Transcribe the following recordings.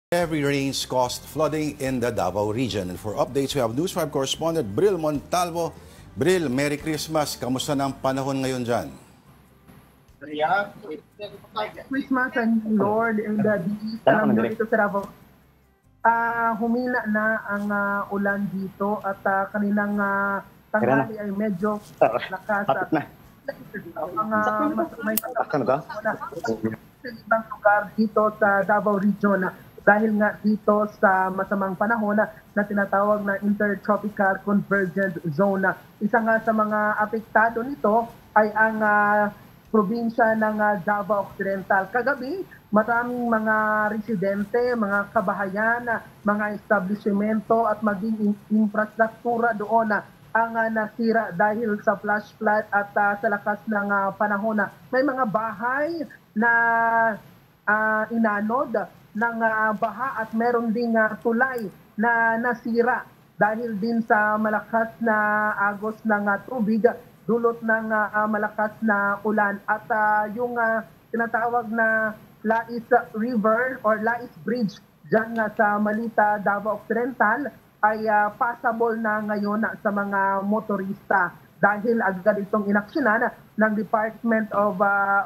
Heavy rains caused flooding in the Davao region. And for updates, we have News 5 correspondent Bril Montalvo. Bril, Merry Christmas. Kamusta na ang panahon ngayon dyan? Christmas and Lord and the dito sa Davao. Humina na ang ulan dito at kanilang tanghali ay medyo lakas. May ibang lugar dito sa Davao region dahil nga dito sa masamang panahon na tinatawag na Intertropical Convergence Zone. Isa nga sa mga apektado nito ay ang probinsya ng Davao Occidental. Kagabi, maraming mga residente, mga kabahayan, mga establishmento at maging infrastruktura doon ang nasira dahil sa flash flood at sa lakas ng panahon. May mga bahay na inanod ng baha at meron ding tulay na nasira dahil din sa malakas na agos ng tubig dulot ng malakas na ulan at yung tinatawag na Lais River or Lais Bridge dyan nga sa Malita, Davao Occidental ay passable na ngayon sa mga motorista dahil agad itong inaksyonan ng Department of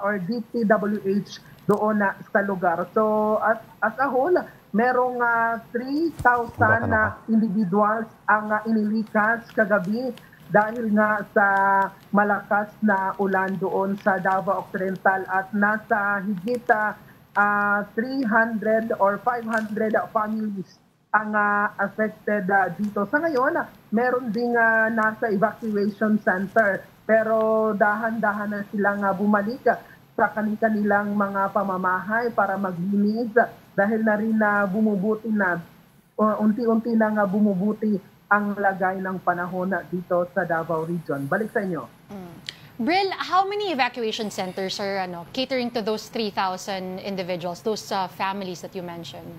or DPWH doon sa lugar. So as a whole, merong 3,000 individuals ang inilikas kagabi dahil nga sa malakas na ulan doon sa Davao Occidental at nasa higit 300 or 500 families ang affected dito. Sa ngayon, meron ding nasa evacuation center pero dahan-dahan na silang bumalik sa kanilang mga pamamahay para maglinis dahil na rin bumubuti na unti-unti na bumubuti ang lagay ng panahon dito sa Davao region. Balik sa inyo. Bril, how many evacuation centers are catering to those 3,000 individuals, those families that you mentioned?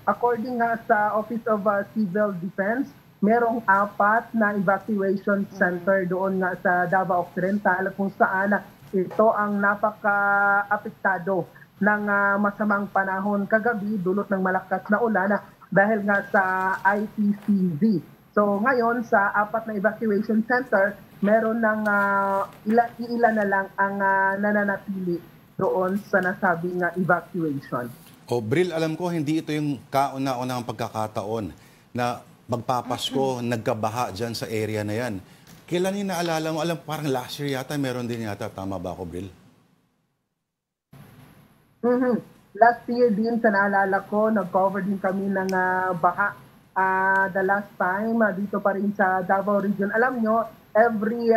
According sa Office of Civil Defense, merong 4 na evacuation center doon nga sa Davao Occidental kung saan ito ang napaka-apektado ng masamang panahon kagabi dulot ng malakas na ulan dahil nga sa IPCZ. So ngayon sa 4 na evacuation center, meron ng ilan na lang ang nananatili doon sa nasabing evacuation. Bril, alam ko hindi ito yung kauna-unang pagkakataon na magpapasko, nagkabaha dyan sa area na yan. Kailan yung naalala mo? Alam, parang last year yata, meron din yata. Tama ba ako, Bril? Last year din, sa naalala ko, nag-cover din kami ng baha. The last time, dito pa rin sa Davao region. Alam nyo, every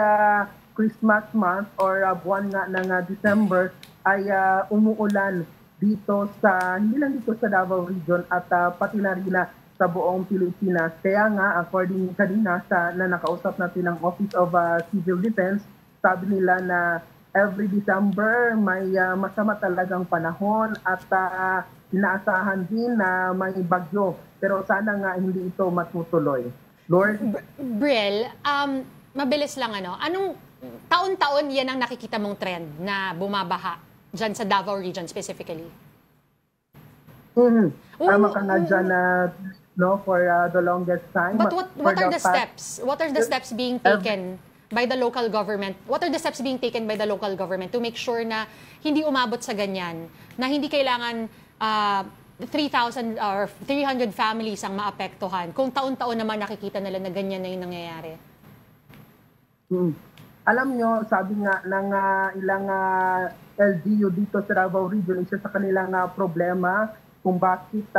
Christmas month or buwan nga ng December ay umuulan dito sa, hindi lang dito sa Davao region at pati na rin sa buong Pilipinas. Kaya nga, according kanina sa na nakausap natin ng Office of Civil Defense, sabi nila na every December may masama talagang panahon at inaasahan din na may bagyo. Pero sana nga hindi ito matutuloy. Lord? Bril, mabilis lang anong taon-taon yan ang nakikita mong trend na bumabaha dyan sa Davao region specifically? Tama ka nga dyan for the longest time. But what are the steps? What are the steps being taken by the local government? What are the steps being taken by the local government to make sure na hindi umabot sa ganyan? Na hindi kailangan 3,000 or 300 families ang maapektuhan kung taon-taon naman nakikita nila na ganyan na yung nangyayari? Alam nyo, sabi nga ng ilang LGU dito sa Davao region, isa sa kanilang problema kung bakit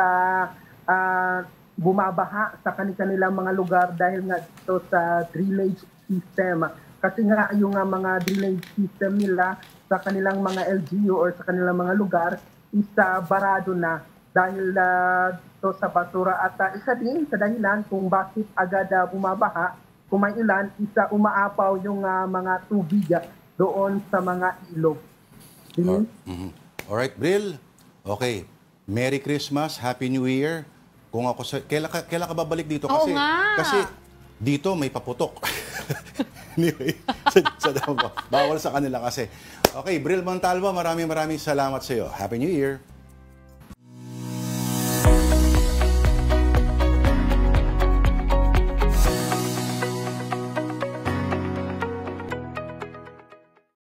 bumabaha sa kanilang mga lugar dahil nga dito sa drainage system. Kasi nga yung mga drainage system nila sa kanilang mga LGU or sa kanilang mga lugar is barado na dahil dito sa basura. At isa din sa dahilan kung bakit agad bumabaha, kung may ulan, isa umaapaw yung mga tubig doon sa mga ilog. Alright, Bril. Okay. Merry Christmas, Happy New Year. Kung ako kailan ka babalik dito kasi kasi dito may paputok. Anyway, bawal sa kanila kasi. Okay, Bril Montalvo, maraming salamat sa iyo. Happy New Year.